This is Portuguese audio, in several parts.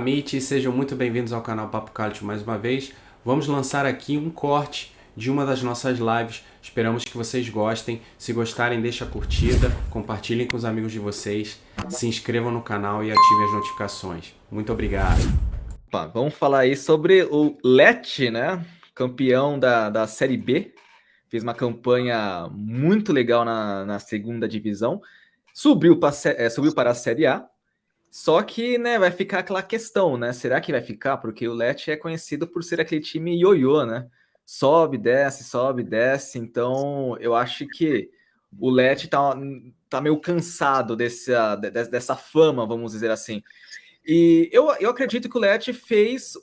Amit, sejam muito bem-vindos ao canal Papo Cálcio mais uma vez. Vamos lançar aqui um corte de uma das nossas lives. Esperamos que vocês gostem. Se gostarem, deixa a curtida, compartilhem com os amigos de vocês, se inscrevam no canal e ativem as notificações. Muito obrigado. Opa, vamos falar aí sobre o Lecce, né? Campeão da Série B. Fez uma campanha muito legal na segunda divisão. Subiu para a Série A. Só que, né, vai ficar aquela questão, né? Será que vai ficar? Porque o Lecce é conhecido por ser aquele time ioiô, né? Sobe, desce. Então, eu acho que o Lecce tá meio cansado dessa fama, vamos dizer assim. E eu acredito que o Lecce fez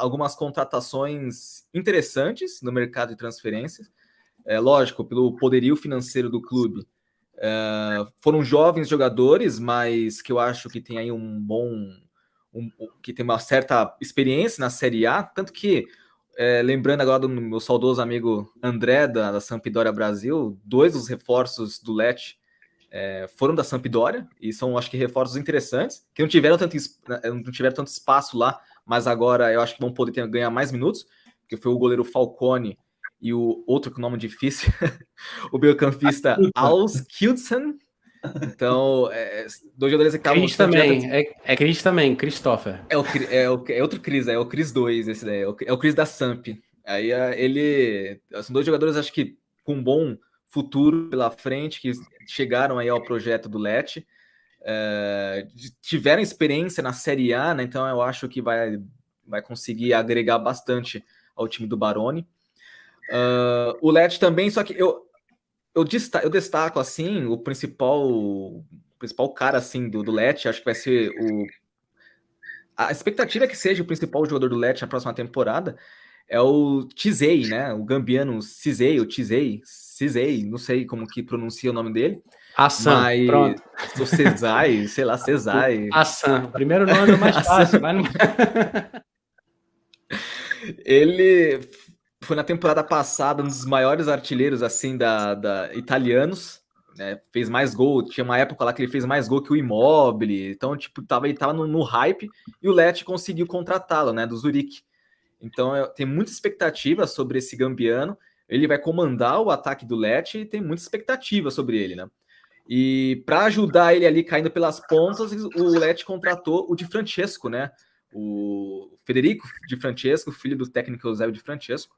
algumas contratações interessantes no mercado de transferências. Lógico, pelo poderio financeiro do clube. Foram jovens jogadores, mas que eu acho que tem aí que tem uma certa experiência na Série A, tanto que, lembrando agora do meu saudoso amigo André, da Sampdoria Brasil, dois dos reforços do Lecce foram da Sampdoria, e são, acho que, reforços interessantes, que não tiveram tanto espaço lá, mas agora eu acho que vão poder ganhar mais minutos, que foi o goleiro Falcone e o outro com nome difícil, o meio-campista Aus Kildsen. Então, dois jogadores que estavam... Cris também, é Cris também, Christopher. É outro Cris, é o Cris 2, esse daí, é o Cris da Samp. Aí são dois jogadores, acho que com um bom futuro pela frente, que chegaram aí ao projeto do Lecce, tiveram experiência na Série A, né? Então eu acho que vai conseguir agregar bastante ao time do Baroni. O Lecce também, só que eu destaco assim o principal cara assim do Lecce, acho que vai ser a expectativa é que seja o principal jogador do Lecce na próxima temporada, é o Cizei, né? O gambiano Cizei, não sei como que pronuncia o nome dele. Assan, Mas pronto. o Cesai, sei lá, Cesai. Assan, o primeiro nome é o mais fácil. Vai no... Ele foi na temporada passada um dos maiores artilheiros assim da italianos, né? Fez mais gol, tinha uma época lá que ele fez mais gol que o Immobile. Então, tipo, ele tava no hype e o Lecce conseguiu contratá-lo, né, do Zurique. Então, tem muita expectativa sobre esse gambiano. Ele vai comandar o ataque do Lecce e tem muita expectativa sobre ele, né? E para ajudar ele ali caindo pelas pontas, o Lecce contratou o Di Francesco, né? O Federico Di Francesco, filho do técnico Eusébio Di Francesco.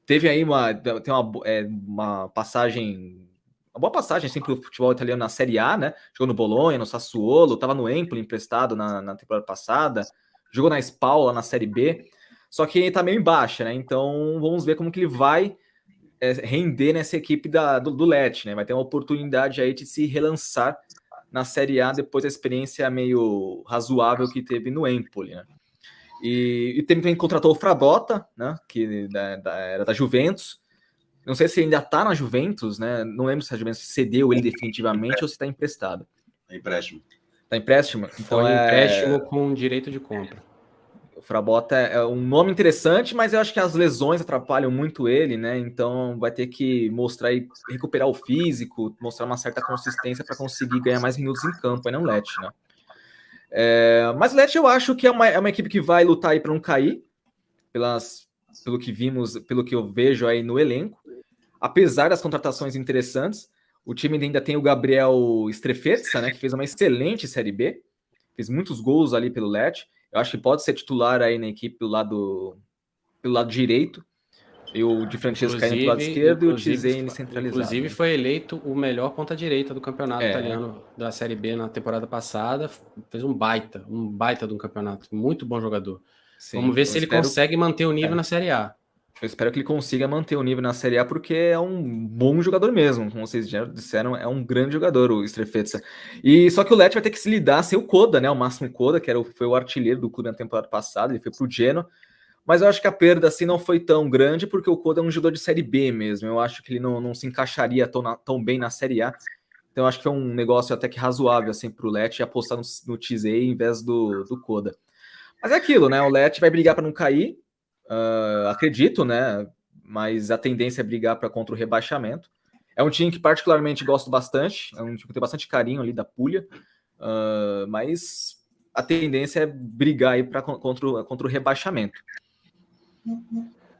Teve aí uma passagem, uma boa passagem assim, para o futebol italiano na Série A, né? Jogou no Bolonha, no Sassuolo, estava no Empoli emprestado na temporada passada, jogou na Spal lá na Série B, só que está meio em baixa, né? Então vamos ver como que ele vai render nessa equipe do Lecce, né? Vai ter uma oportunidade aí de se relançar na Série A depois da experiência meio razoável que teve no Empoli, né? E também contratou o Frabotta, né? Que era da Juventus. Não sei se ele ainda tá na Juventus, né? Não lembro se a Juventus cedeu ele definitivamente ou se tá emprestado. É empréstimo. Tá empréstimo? Então Foi empréstimo com direito de compra. O Frabotta é um nome interessante, mas eu acho que as lesões atrapalham muito ele, né? Então vai ter que mostrar e recuperar o físico, mostrar uma certa consistência para conseguir ganhar mais minutos em campo, aí não Lecce, né? Mas o Lecce eu acho que é uma equipe que vai lutar aí para não cair, pelo que vimos, pelo que eu vejo aí no elenco. Apesar das contratações interessantes, o time ainda tem o Gabriel Strefezza, né? Que fez uma excelente Série B, fez muitos gols ali pelo Lecce. Eu acho que pode ser titular aí na equipe pelo lado direito. E o Di Francesco caindo pelo lado esquerdo e o Cizei centralizado. Inclusive, né? foi eleito o melhor ponta-direita do campeonato italiano da Série B na temporada passada. Fez um baita de um campeonato. Muito bom jogador. Sim, vamos ver se ele consegue manter o nível na Série A. Eu espero que ele consiga manter o nível na Série A, porque é um bom jogador mesmo. Como vocês já disseram, é um grande jogador, o Strefezza. E só que o Lecce vai ter que se lidar sem o Coda, né? O Máximo Coda, que foi o artilheiro do clube na temporada passada, ele foi pro Genoa. Mas eu acho que a perda assim não foi tão grande, porque o Coda é um jogador de Série B mesmo. Eu acho que ele não se encaixaria tão bem na Série A. Então eu acho que foi um negócio até que razoável assim, pro Lecce apostar no Cizei em vez do Coda. Mas é aquilo, né? O Lecce vai brigar para não cair. Acredito, né? Mas a tendência é brigar contra o rebaixamento. É um time que particularmente gosto bastante. É um time que tem bastante carinho ali da Puglia. Mas a tendência é brigar aí contra o rebaixamento.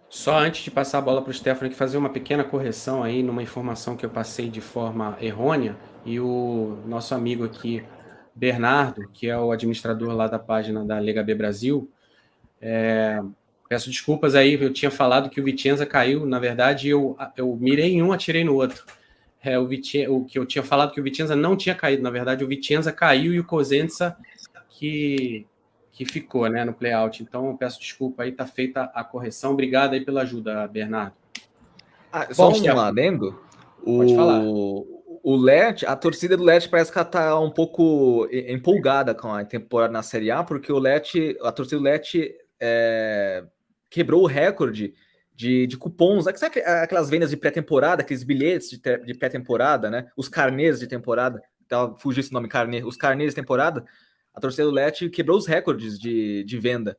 Só antes de passar a bola para o Stefano, que fazer uma pequena correção aí numa informação que eu passei de forma errônea, e o nosso amigo aqui, Bernardo, que é o administrador lá da página da Lega B Brasil, peço desculpas aí, eu tinha falado que o Vicenza caiu, na verdade eu mirei em um, atirei no outro. O que eu tinha falado que o Vicenza não tinha caído, na verdade o Vicenza caiu e o Cosenza que ficou, né, no play-out. Então eu peço desculpa aí, tá feita a correção. Obrigado aí pela ajuda, Bernardo. Só um adendo. Pode falar. O Lecce, a torcida do Lecce parece que ela tá um pouco empolgada com a temporada na Série A, porque a torcida do Lecce quebrou o recorde de cupons. Sabe aquelas vendas de pré-temporada, aqueles bilhetes de pré-temporada, né? Os carnês de temporada. Fugiu esse nome, carnê. Os carnês de temporada. A torcida do Lecce quebrou os recordes de venda.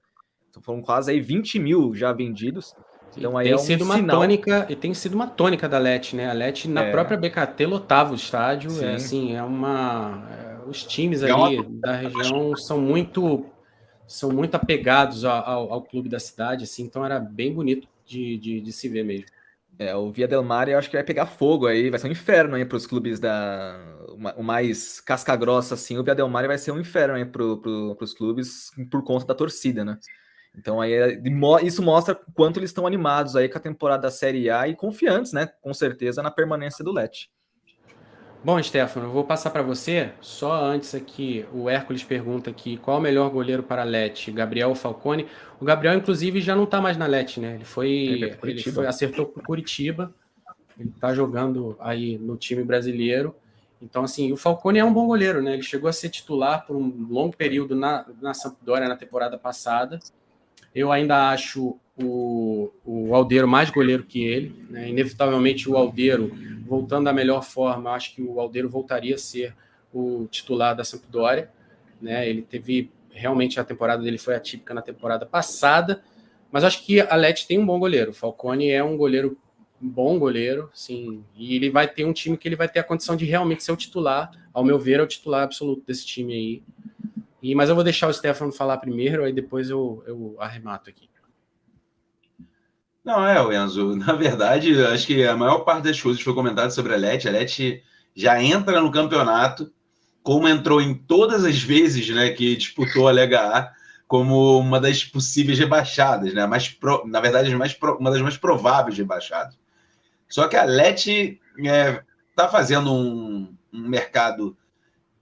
Então foram quase aí 20 mil já vendidos. Então aí tem sido uma sinal... tônica, e tem sido uma tônica da Lecce, né? A Lecce na própria BKT lotava o estádio. Os times ali da região são muito apegados ao clube da cidade, assim, então era bem bonito de se ver mesmo. O Via Del Mare eu acho que vai pegar fogo aí, vai ser um inferno aí para os clubes o mais casca-grossa, assim, o Via Del Mare vai ser um inferno aí para os clubes por conta da torcida, né? Então aí isso mostra quanto eles estão animados aí com a temporada da Série A e confiantes, né? Com certeza na permanência do Lecce. Bom, Stefano, eu vou passar para você. Só antes aqui, o Hércules pergunta aqui qual o melhor goleiro para a Lecce, Gabriel ou Falcone? O Gabriel, inclusive, já não está mais na Lecce, né? Ele acertou com o Curitiba. Ele está jogando aí no time brasileiro. Então, assim, o Falcone é um bom goleiro, né? Ele chegou a ser titular por um longo período na Sampdoria na temporada passada. Eu ainda acho o Aldeiro mais goleiro que ele, né? Inevitavelmente o Aldeiro, voltando à melhor forma, acho que o Aldeiro voltaria a ser o titular da Sampdoria, né? Ele teve, realmente a temporada dele foi atípica na temporada passada, mas acho que a Lecce tem um bom goleiro. O Falcone é um bom goleiro, sim, e ele vai ter um time que ele vai ter a condição de realmente ser o titular. Ao meu ver, é o titular absoluto desse time aí. Mas eu vou deixar o Stefano falar primeiro, aí depois eu arremato aqui. Não, Enzo, na verdade, acho que a maior parte das coisas foi comentada sobre a Lecce. A Lecce já entra no campeonato, como entrou em todas as vezes, né, que disputou a Lega A, como uma das possíveis rebaixadas, né? Na verdade, uma das mais prováveis rebaixadas. Só que a Lecce está fazendo um mercado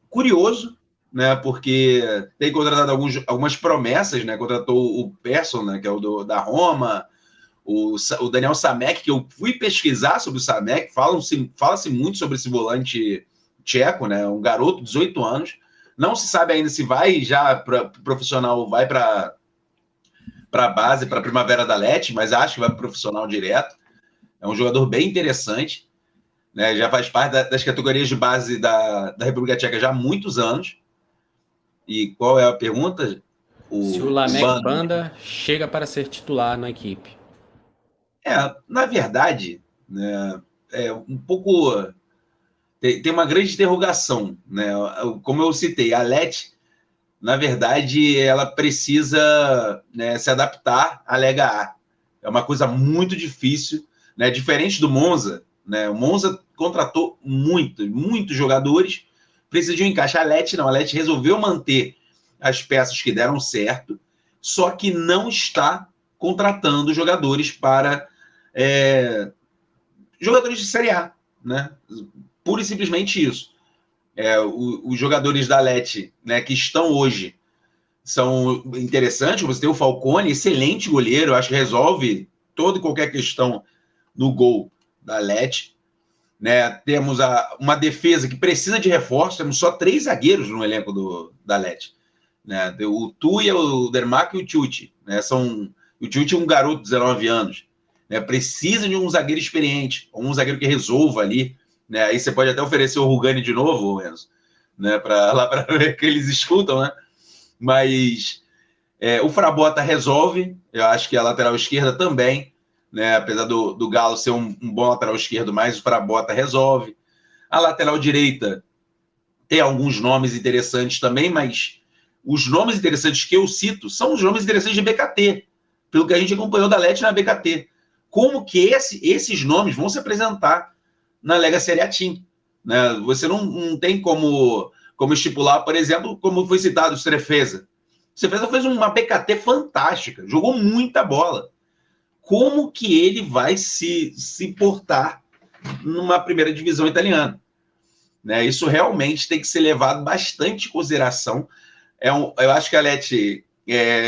curioso, né? Porque tem contratado algumas promessas, né? Contratou o Persson, né? Que é o da Roma, o Daniel Samek, que eu fui pesquisar sobre o Samek, fala-se muito sobre esse volante tcheco, né? Um garoto de 18 anos. Não se sabe ainda se vai já para profissional, vai para a base, para a Primavera da Lecce, mas acho que vai para profissional direto. É um jogador bem interessante, né? Já faz parte das categorias de base da República Tcheca já há muitos anos. E qual é a pergunta? Se o Lamek Banda chega para ser titular na equipe. Na verdade, né, um pouco... Tem uma grande interrogação, né? Como eu citei, a Lecce, na verdade, ela precisa, né, se adaptar à Lega A. É uma coisa muito difícil, né? Diferente do Monza, né? O Monza contratou muitos jogadores, precisa de um encaixe. A Lecce não, a Lecce resolveu manter as peças que deram certo, só que não está contratando jogadores para jogadores de Série A, né? Pura e simplesmente isso. Os jogadores da Lecce, né, que estão hoje são interessantes. Você tem o Falcone, excelente goleiro, eu acho que resolve toda e qualquer questão no gol da Lecce, né? Temos uma defesa que precisa de reforço, temos só 3 zagueiros no elenco da Lecce, né? O Tuia, o Dermac e o Tucci, né? O Tucci é um garoto de 19 anos, né? Precisa de um zagueiro experiente, um zagueiro que resolva ali, né? Aí você pode até oferecer o Rugani de novo, Enzo, né? Para ver que eles escutam, né? Mas o Frabotta resolve, eu acho que a lateral esquerda também, né? Apesar do Galo ser um bom lateral esquerdo, mas o Frabotta resolve. A lateral direita tem alguns nomes interessantes também, mas os nomes interessantes que eu cito são os nomes interessantes de BKT, pelo que a gente acompanhou da Lecce na BKT. Como que esses nomes vão se apresentar na Lega Serie A Team? Né? Você não tem como estipular, por exemplo, como foi citado o Strefeza. O Strefeza fez uma BKT fantástica, jogou muita bola. Como que ele vai se portar numa primeira divisão italiana? Né? Isso realmente tem que ser levado bastante em consideração. Eu acho que a Lecce,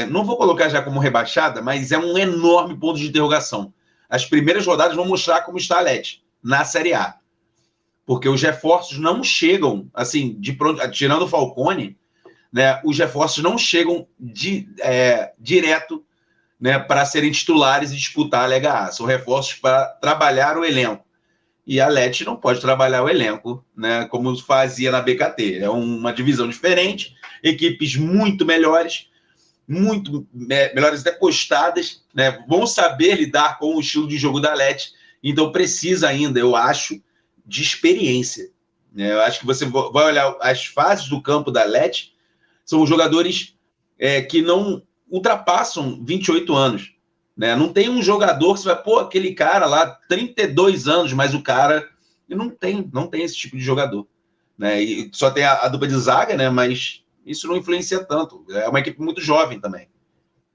não vou colocar já como rebaixada, mas é um enorme ponto de interrogação. As primeiras rodadas vão mostrar como está a Lecce na Série A. Porque os reforços não chegam, assim, de pronto, tirando o Falcone, né, os reforços não chegam direto, né, para serem titulares e disputar a Lega A. São reforços para trabalhar o elenco. E a Lecce não pode trabalhar o elenco, né, como fazia na BKT. É uma divisão diferente, equipes muito melhores até postadas, né, vão saber lidar com o estilo de jogo da Lecce. Então precisa ainda, eu acho, de experiência. Né? Eu acho que você vai olhar as fases do campo da Lecce, são jogadores que não ultrapassam 28 anos. Né? Não tem um jogador que você vai, aquele cara lá, 32 anos, mas o cara não tem esse tipo de jogador. Né? E só tem a dupla de zaga, né? Mas isso não influencia tanto. É uma equipe muito jovem também.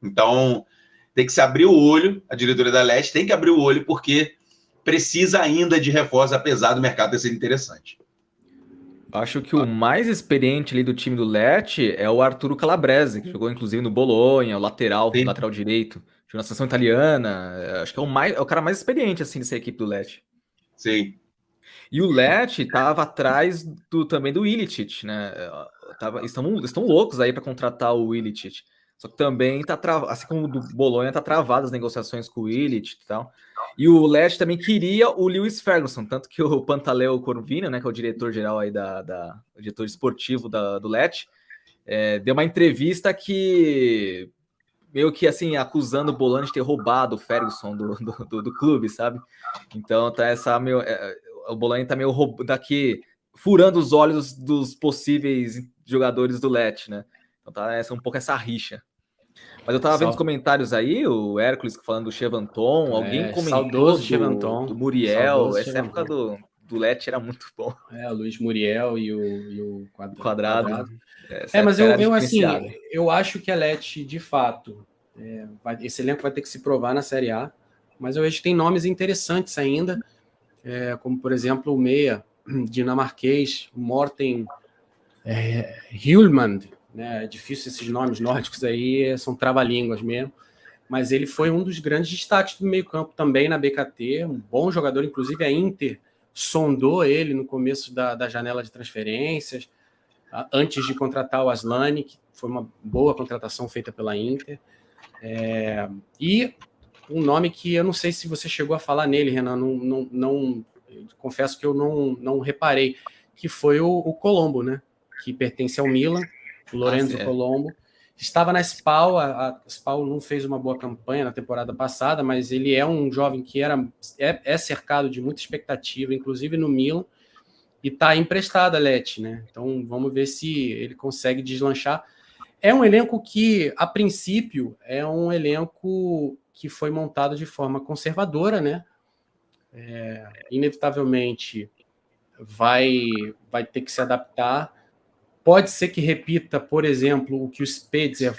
Então, tem que se abrir o olho, a diretoria da Lecce tem que abrir o olho, porque precisa ainda de reforço, apesar do mercado ter sido interessante. Acho que o mais experiente ali do time do Lecce é o Arturo Calabrese, que jogou inclusive no Bolonha, o lateral direito, jogou na seleção italiana. Acho que é o cara mais experiente assim dessa equipe do Lecce. Sim. E o Lecce estava atrás também do Ilicic, né? Estão loucos aí para contratar o Ilicic. Só que também assim como o do Bolonha, tá travado as negociações com o Ilicic e tal. E o Lecce também queria o Lewis Ferguson, tanto que o Pantaleo Corvino, né, que é o diretor-geral aí o diretor esportivo do Lecce, deu uma entrevista que meio que assim, acusando o Bolonha de ter roubado o Ferguson do clube, sabe? Então tá o Bolonha tá meio daqui furando os olhos dos possíveis jogadores do Lecce, né? Então tá um pouco essa rixa. Mas eu tava vendo os comentários aí, o Hércules falando do Chevanton, alguém comentou do Muriel, essa época do Lecce era muito bom. O Luiz Muriel e o Quadrado. Mas eu assim, eu acho que a Lecce, de fato, esse elenco vai ter que se provar na Série A, mas eu acho que tem nomes interessantes ainda, como, por exemplo, o meia dinamarquês, o Morten Hjulmand, né? É difícil esses nomes nórdicos aí, são trava-línguas mesmo, mas ele foi um dos grandes destaques do meio-campo também na BKT, um bom jogador, inclusive a Inter sondou ele no começo da janela de transferências, antes de contratar o Aslani, que foi uma boa contratação feita pela Inter. E um nome que eu não sei se você chegou a falar nele, Renan, não confesso que eu não reparei, que foi o Colombo, né? Que pertence ao Milan, o Lorenzo Colombo. Estava na SPAL, a SPAL não fez uma boa campanha na temporada passada, mas ele é um jovem que é cercado de muita expectativa, inclusive no Milan, e está emprestado a Lecce, né? Então vamos ver se ele consegue deslanchar. É um elenco que, a princípio, é um elenco que foi montado de forma conservadora, né? Inevitavelmente vai ter que se adaptar. Pode ser que repita, por exemplo, o que o Spezia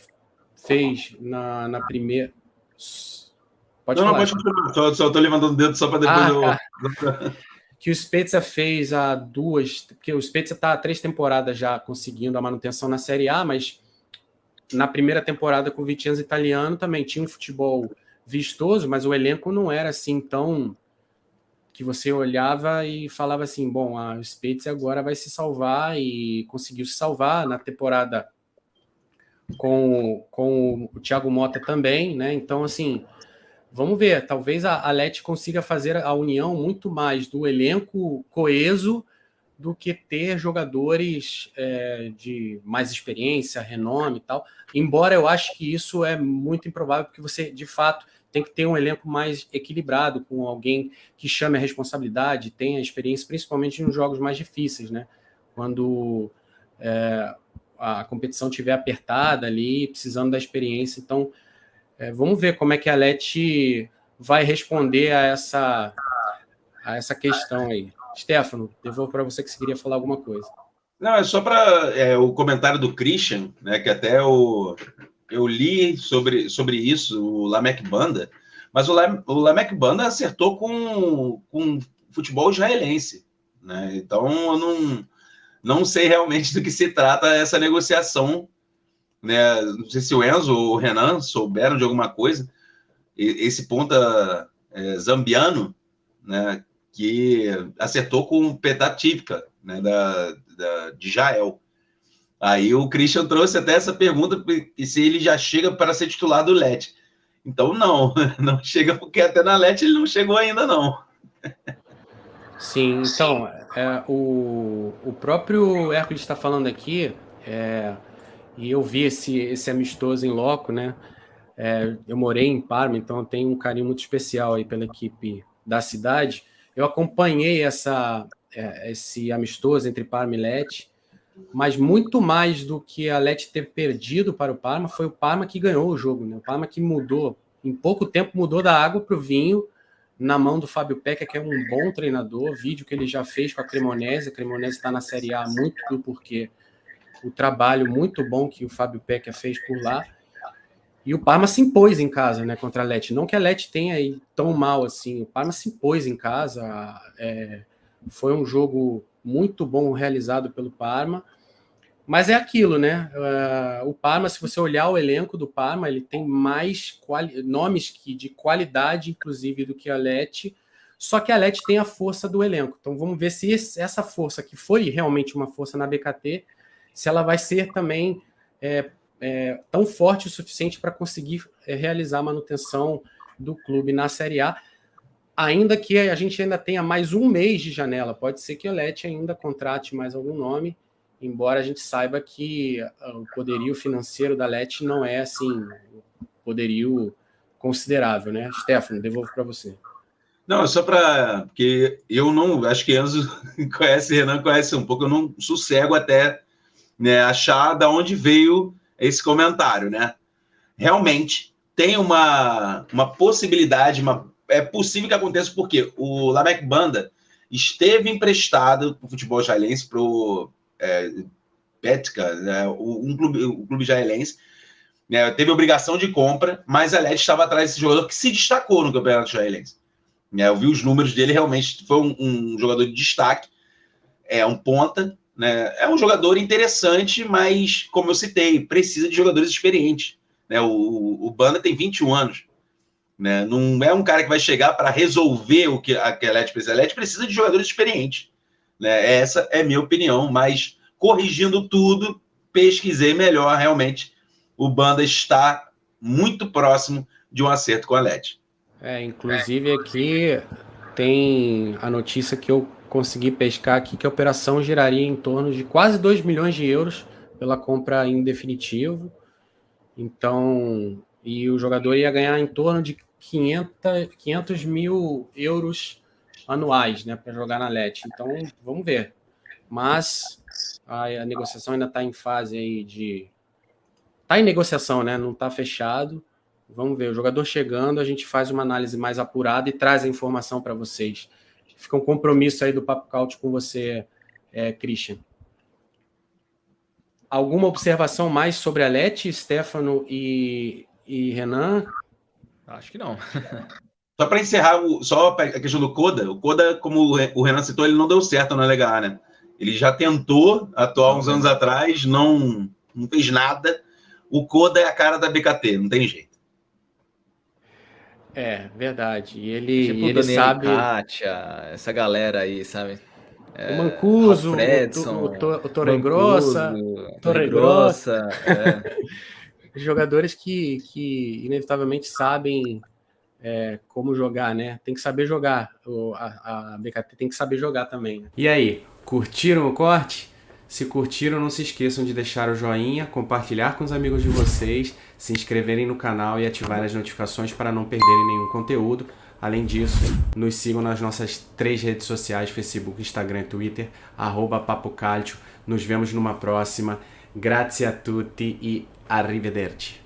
fez na primeira... Pode continuar. Só estou levantando o dedo só para depois que o Spezia fez há porque o Spezia está há 3 temporadas já conseguindo a manutenção na Série A, mas na primeira temporada com o Vicenza italiano também tinha um futebol vistoso, mas o elenco não era assim tão... que você olhava e falava assim, bom, o Spezia agora vai se salvar, e conseguiu se salvar na temporada com o Thiago Motta também, né? Então, assim, vamos ver, talvez a Lecce consiga fazer a união muito mais do elenco coeso do que ter jogadores de mais experiência, renome e tal, embora eu acho que isso é muito improvável, porque você, de fato, tem que ter um elenco mais equilibrado, com alguém que chame a responsabilidade, tenha experiência, principalmente nos jogos mais difíceis, né? Quando a competição estiver apertada ali, precisando da experiência. Então, vamos ver como é que a Leti vai responder a essa questão aí. Stefano, devolvo para você que você queria falar alguma coisa. Não, é só para o comentário do Christian, né, que até eu li sobre isso, o Lamek Banda, mas o Lamek Banda acertou com futebol israelense, né? Então eu não sei realmente do que se trata essa negociação, né? Não sei se o Enzo ou o Renan souberam de alguma coisa. Esse ponta zambiano, né, que acertou com o Petah Tikva, né, de Israel. Aí o Christian trouxe até essa pergunta, se ele já chega para ser titular do Leti. Então não chega, porque até na Leti ele não chegou ainda não. Sim, então, o próprio Hércules está falando aqui, e eu vi esse amistoso em loco, né? Eu morei em Parma, então eu tenho um carinho muito especial aí pela equipe da cidade. Eu acompanhei esse amistoso entre Parma e Leti, mas muito mais do que a Leti ter perdido para o Parma, foi o Parma que ganhou o jogo, né? O Parma que mudou, em pouco tempo mudou da água para o vinho, na mão do Fábio Pecca, que é um bom treinador, vídeo que ele já fez com a Cremonese está na Série A muito porque o trabalho muito bom que o Fábio Pecca fez por lá. E o Parma se impôs em casa, né, contra a Leti. Não que a Leti tenha ido tão mal assim, o Parma se impôs em casa. Foi um jogo muito bom realizado pelo Parma, mas é aquilo, né? O Parma, se você olhar o elenco do Parma, ele tem mais nomes de qualidade, inclusive, do que a Leti, só que a Leti tem a força do elenco. Então vamos ver se essa força, que foi realmente uma força na BKT, se ela vai ser também tão forte o suficiente para conseguir realizar a manutenção do clube na Série A, ainda que a gente ainda tenha mais um mês de janela. Pode ser que a Leti ainda contrate mais algum nome, embora a gente saiba que o poderio financeiro da Leti não é assim, um poderio considerável, né? Stefano, devolvo para você. Não, é só para... porque eu não... acho que Enzo conhece, Renan conhece um pouco, eu não sossego até, né, achar de onde veio esse comentário, né? Realmente tem uma possibilidade, é possível que aconteça, porque o Lamek Banda esteve emprestado para o futebol israelense, para o Petka, né, um clube israelense, né, teve obrigação de compra, mas a Leti estava atrás desse jogador que se destacou no campeonato israelense. Eu vi os números dele, realmente foi um jogador de destaque, um ponta, né? É um jogador interessante, mas, como eu citei, precisa de jogadores experientes, né? O Banda tem 21 anos, né? Não é um cara que vai chegar para resolver o que a Leti precisa. A Leti precisa de jogadores experientes, né? Essa é a minha opinião, mas corrigindo tudo, pesquisei melhor, realmente o Banda está muito próximo de um acerto com a Leti. Inclusive aqui tem a notícia que eu consegui pescar aqui, que a operação giraria em torno de quase 2 milhões de euros pela compra em definitivo. Então, e o jogador ia ganhar em torno de 500 mil euros anuais, né, para jogar na Leti. Então, vamos ver. Mas a negociação ainda está em fase aí de... Está em negociação, né? Não está fechado. Vamos ver. O jogador chegando, a gente faz uma análise mais apurada e traz a informação para vocês. Fica um compromisso aí do Papo Couch com você, Christian. Alguma observação mais sobre a Leti, Stefano e Renan? Acho que não. Só para encerrar, só a questão do Koda. O Koda, como o Renan citou, ele não deu certo na LGA, né? Ele já tentou atuar uns anos atrás, não fez nada. O Koda é a cara da BKT, não tem jeito. Verdade. E ele, ele sabe... Kátia, essa galera aí, sabe? O Mancuso, o Torregrossa. Jogadores que inevitavelmente sabem como jogar, né? Tem que saber jogar. A BKT tem que saber jogar também. E aí, curtiram o corte? Se curtiram, não se esqueçam de deixar o joinha, compartilhar com os amigos de vocês, se inscreverem no canal e ativar as notificações para não perderem nenhum conteúdo. Além disso, nos sigam nas nossas 3 redes sociais, Facebook, Instagram e Twitter, @PapoCalcio. Nos vemos numa próxima. Grazie a tutti e arrivederci.